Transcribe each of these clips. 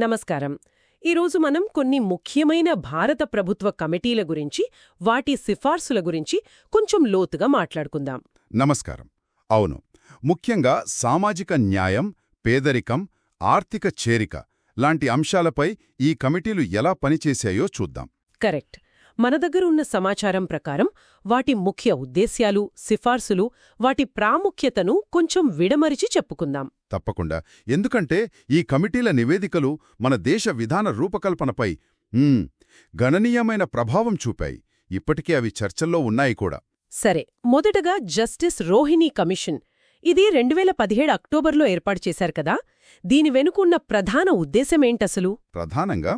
నమస్కారం. ఈరోజు మనం కొన్ని ముఖ్యమైన భారత ప్రభుత్వ కమిటీల గురించి, వాటి సిఫార్సుల గురించి కొంచెం లోతుగా మాట్లాడుకుందాం. నమస్కారం. అవును, ముఖ్యంగా సామాజిక న్యాయం, పేదరికం, ఆర్థిక చేరిక లాంటి అంశాలపై ఈ కమిటీలు ఎలా పనిచేశాయో చూద్దాం. కరెక్ట్. మన దగ్గర ఉన్న సమాచారం ప్రకారం వాటి ముఖ్య ఉద్దేశ్యాలు, సిఫార్సులు, వాటి ప్రాముఖ్యతను కొంచెం విడమరిచి చెప్పుకుందాం. తప్పకుండా. ఎందుకంటే ఈ కమిటీల నివేదికలు మన దేశ విధాన రూపకల్పనపై గణనీయమైన ప్రభావం చూపాయి. ఇప్పటికే అవి చర్చల్లో ఉన్నాయి కూడా. సరే, మొదటగా జస్టిస్ రోహిణీ కమిషన్. ఇది 2017 అక్టోబర్లో ఏర్పాటు చేశారు కదా. దీని వెనుకున్న ప్రధాన ఉద్దేశమేంటసలు? ప్రధానంగా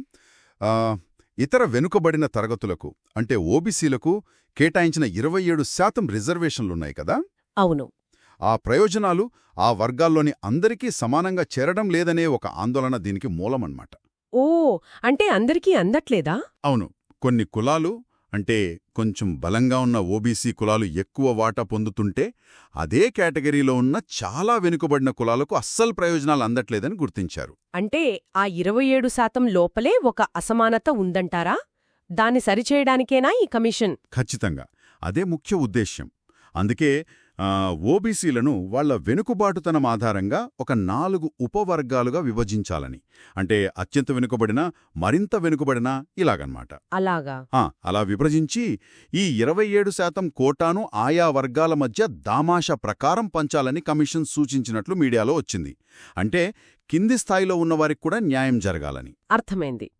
ఇతర వెనుకబడిన తరగతులకు అంటే ఓబీసీలకు కేటాయించిన 27% రిజర్వేషన్లున్నాయి కదా. అవును. ఆ ప్రయోజనాలు ఆ వర్గాల్లోని అందరికీ సమానంగా చేరడం లేదనే ఒక ఆందోళన దీనికి మూలమన్నమాట. ఓ, అంటే అందరికీ అందట్లేదా? అవును, కొన్ని కులాలు అంటే కొంచెం బలంగా ఉన్న ఓబీసీ కులాలు ఎక్కువ వాటా పొందుతుంటే అదే కేటగిరీలో ఉన్న చాలా వెనుకబడిన కులాలకు అస్సలు ప్రయోజనాలు అందట్లేదని గుర్తించారు. అంటే ఆ 27% లోపలే ఒక అసమానత ఉందంటారా? దాన్ని సరిచేయడానికేనా ఈ కమిషన్? ఖచ్చితంగా అదే ముఖ్య ఉద్దేశ్యం. అందుకే ఓబీసీలను వాళ్ల వెనుకబాటుతనం ఆధారంగా ఒక 4 ఉపవర్గాలుగా విభజించాలని, అంటే అత్యంత వెనుకబడిన, మరింత వెనుకబడిన, ఇలాగన్నమాట. అలాగా? అలా విభజించి ఈ 27% కోటాను ఆయా వర్గాల మధ్య దామాషా ప్రకారం పంచాలని కమిషన్ సూచించినట్లు మీడియాలో వచ్చింది. అంటే కింది స్థాయిలో ఉన్నవారికి కూడా న్యాయం జరగాలని. అర్థమైంది.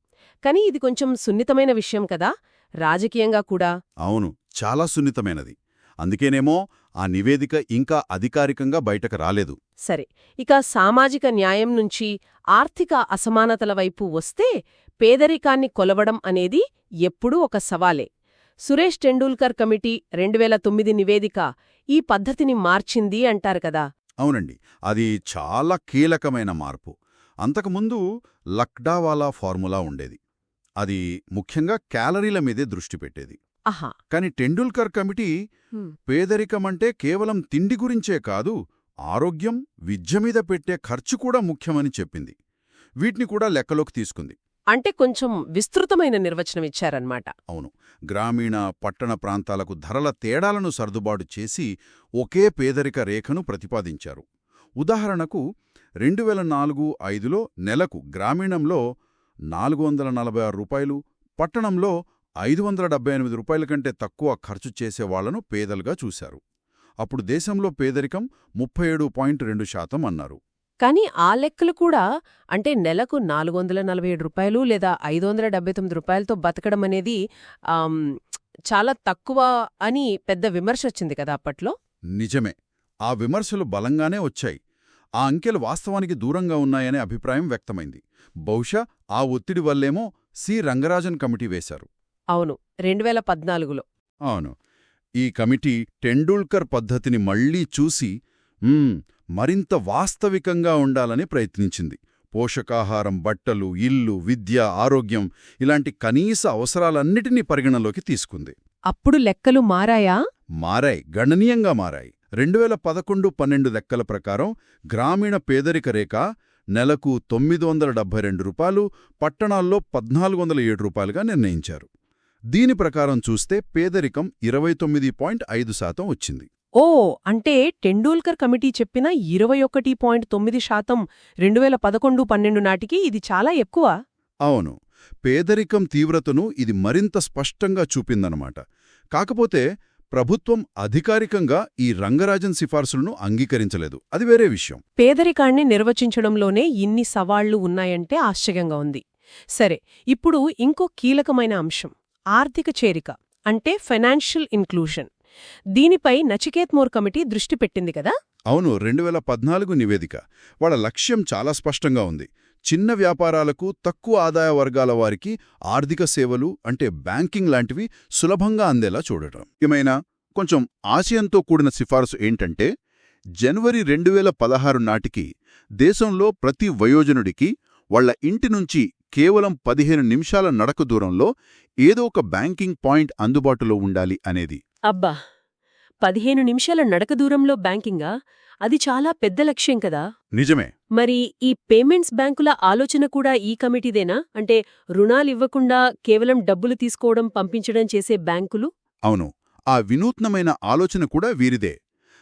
కానీ ఇది కొంచెం సున్నితమైన విషయం కదా, రాజకీయంగా కూడా. అవును, చాలా సున్నితమైనది. అందుకేనేమో ఆ నివేదిక ఇంకా అధికారికంగా బయటకు రాలేదు. సరే, ఇక సామాజిక న్యాయం నుంచి ఆర్థిక అసమానతల వైపు వస్తే పేదరికాన్ని కొలవడం అనేది ఎప్పుడూ ఒక సవాలే. సురేష్ టెండూల్కర్ కమిటీ 2009 నివేదిక ఈ పద్ధతిని మార్చింది అంటారు కదా. అవునండి, అది చాలా కీలకమైన మార్పు. అంతకుముందు లక్డావాలా ఫార్ములా ఉండేది. అది ముఖ్యంగా క్యాలరీల మీదే దృష్టి పెట్టేది. కాని టెండూల్కర్ కమిటీ పేదరికమంటే కేవలం తిండి గురించే కాదు, ఆరోగ్యం, విద్య మీద పెట్టే ఖర్చు కూడా ముఖ్యమని చెప్పింది. వీటిని కూడా లెక్కలోకి తీసుకుంది. అంటే కొంచెం విస్తృతమైన నిర్వచనం ఇచ్చారన్నమాట. అవును, గ్రామీణ, పట్టణ ప్రాంతాలకు ధరల తేడాలను సర్దుబాటు చేసి ఒకే పేదరిక రేఖను ప్రతిపాదించారు. ఉదాహరణకు 2004-05లో నెలకు గ్రామీణంలో 446 రూపాయలు, పట్టణంలో 578 రూపాయల కంటే తక్కువ ఖర్చు చేసేవాళ్లను పేదలుగా చూశారు. అప్పుడు దేశంలో పేదరికం 37.2% అన్నారు. కానీ ఆ లెక్కలు కూడా, అంటే నెలకు 447 రూపాయలు లేదా 579 రూపాయలతో బతకడం అనేది చాలా తక్కువ అని పెద్ద విమర్శ వచ్చింది కదా అప్పట్లో. నిజమే, ఆ విమర్శలు బలంగానే వచ్చాయి. ఆ అంకెలు వాస్తవానికి దూరంగా ఉన్నాయనే అభిప్రాయం వ్యక్తమైంది. బహుశా ఆ ఒత్తిడి వల్లేమో సి రంగరాజన్ కమిటీ వేశారు. అవును, 2014లో. అవును, ఈ కమిటీ టెండూల్కర్ పద్ధతిని మళ్లీ చూసి మరింత వాస్తవికంగా ఉండాలని ప్రయత్నించింది. పోషకాహారం, బట్టలు, ఇల్లు, విద్య, ఆరోగ్యం ఇలాంటి కనీస అవసరాలన్నిటినీ పరిగణలోకి తీసుకుంది. అప్పుడు లెక్కలు మారాయా? మారాయి, గణనీయంగా మారాయి. 2011-12 లెక్కల ప్రకారం గ్రామీణ పేదరిక రేఖ నెలకు 972 రూపాయలు, పట్టణాల్లో 1407 రూపాయలుగా నిర్ణయించారు. దీని ప్రకారం చూస్తే పేదరికం 29.5% వచ్చింది. ఓ, అంటే టెండూల్కర్ కమిటీ చెప్పిన 21.9% 2011-12 నాటికి ఇది చాలా ఎక్కువ. అవును, పేదరికం తీవ్రతను ఇది మరింత స్పష్టంగా చూపిందన్నమాట. కాకపోతే ప్రభుత్వం అధికారికంగా ఈ రంగరాజన్ సిఫార్సులను అంగీకరించలేదు. అది వేరే విషయం. పేదరికాన్ని నిర్వచించడంలోనే ఇన్ని సవాళ్లు ఉన్నాయంటే ఆశ్చర్యంగా ఉంది. సరే, ఇప్పుడు ఇంకో కీలకమైన అంశం ఆర్థిక చేరిక, అంటే ఫైనాన్షియల్ ఇన్క్లూషన్. దీనిపై నచికేత్ మోర్ కమిటీ దృష్టి పెట్టింది కదా. అవును, 2014 నివేదిక వాళ్ళ లక్ష్యం చాలా స్పష్టంగా ఉంది. చిన్న వ్యాపారాలకు, తక్కువ ఆదాయ వర్గాల వారికి ఆర్థిక సేవలు అంటే బ్యాంకింగ్ లాంటివి సులభంగా అందేలా చూడటం. ఏమైనా కొంచెం ఆశయంతో కూడిన సిఫారసు ఏంటంటే జనవరి 2016 నాటికి దేశంలో ప్రతి వయోజనుడికి వాళ్ల ఇంటి నుంచి కేవలం 15 నిమిషాల నడక దూరంలో ఏదో ఒక బ్యాంకింగ్ పాయింట్ అందుబాటులో ఉండాలి అనేది. అబ్బా, 15 నిమిషాల నడక దూరంలో బ్యాంకింగా? అది చాలా పెద్ద లక్ష్యం కదా. నిజమే. మరి ఈ పేమెంట్స్ బ్యాంకుల ఆలోచన కూడా ఈ కమిటీదేనా? అంటే రుణాలివ్వకుండా కేవలం డబ్బులు తీసుకోవడం పంపించడం చేసే బ్యాంకులు? అవును, ఆ వినూత్నమైన ఆలోచన కూడా వీరిదే.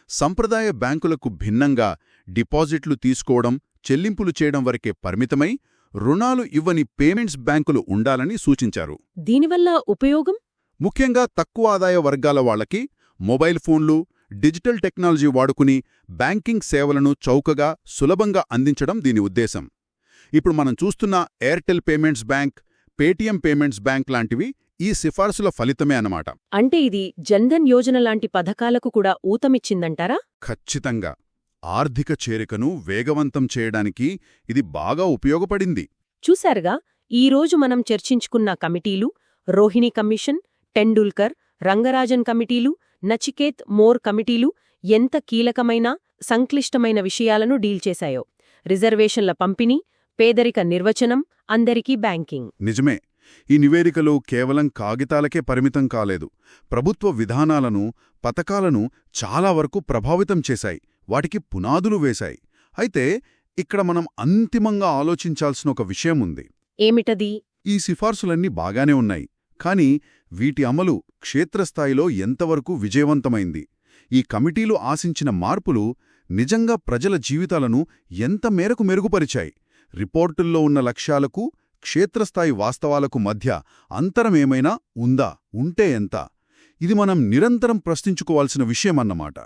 సంప్రదాయ బ్యాంకులకు భిన్నంగా డిపాజిట్లు తీసుకోవడం, చెల్లింపులు చేయడం వరకే పరిమితమై రుణాలు ఇవ్వని పేమెంట్స్ బ్యాంకులు ఉండాలని సూచించారు. దీనివల్ల ఉపయోగం? ముఖ్యంగా తక్కువ ఆదాయ వర్గాల వాళ్లకి మొబైల్ ఫోన్లు, డిజిటల్ టెక్నాలజీ వాడుకుని బ్యాంకింగ్ సేవలను చౌకగా, సులభంగా అందించడం దీని ఉద్దేశం. ఇప్పుడు మనం చూస్తున్న Airtel payments bank, Paytm payments bank లాంటివి ఈ సిఫార్సుల ఫలితమే అన్నమాట. అంటే ఇది జన్ధన్ యోజన లాంటి పథకాలకు కూడా ఊతమిచ్చిందంటారా? ఖచ్చితంగా. ఆర్థిక చేరికను వేగవంతం చేయడానికి ఇది బాగా ఉపయోగపడింది. చూశారుగా, ఈరోజు మనం చర్చించుకున్న కమిటీలు, రోహిణి కమిషన్, టెండూల్కర్, రంగరాజన్ కమిటీలు, నచికేత్ మోర్ కమిటీలు ఎంత కీలకమైన, సంక్లిష్టమైన విషయాలను డీల్ చేశాయో. రిజర్వేషన్ల పంపిణీ, పేదరిక నిర్వచనం, అందరికీ బ్యాంకింగ్. నిజమే. ఈ నివేదికలు కేవలం కాగితాలకే పరిమితం కాలేదు. ప్రభుత్వ విధానాలను, పథకాలను చాలా వరకు ప్రభావితం చేశాయి, వాటికి పునాదులు వేశాయి. అయితే ఇక్కడ మనం అంతిమంగా ఆలోచించాల్సిన ఒక విషయం ఉంది. ఏమిటది? ఈ సిఫార్సులన్నీ బాగానే ఉన్నాయి, కానీ వీటి అమలు క్షేత్రస్థాయిలో ఎంతవరకు విజయవంతమైంది? ఈ కమిటీలు ఆశించిన మార్పులు నిజంగా ప్రజల జీవితాలను ఎంత మేరకు మెరుగుపరిచాయి? రిపోర్టుల్లో ఉన్న లక్ష్యాలకు, క్షేత్రస్థాయి వాస్తవాలకు మధ్య అంతరమేమైనా ఉందా? ఉంటే ఎంత? ఇది మనం నిరంతరం ప్రశ్నించుకోవాల్సిన విషయమన్నమాట.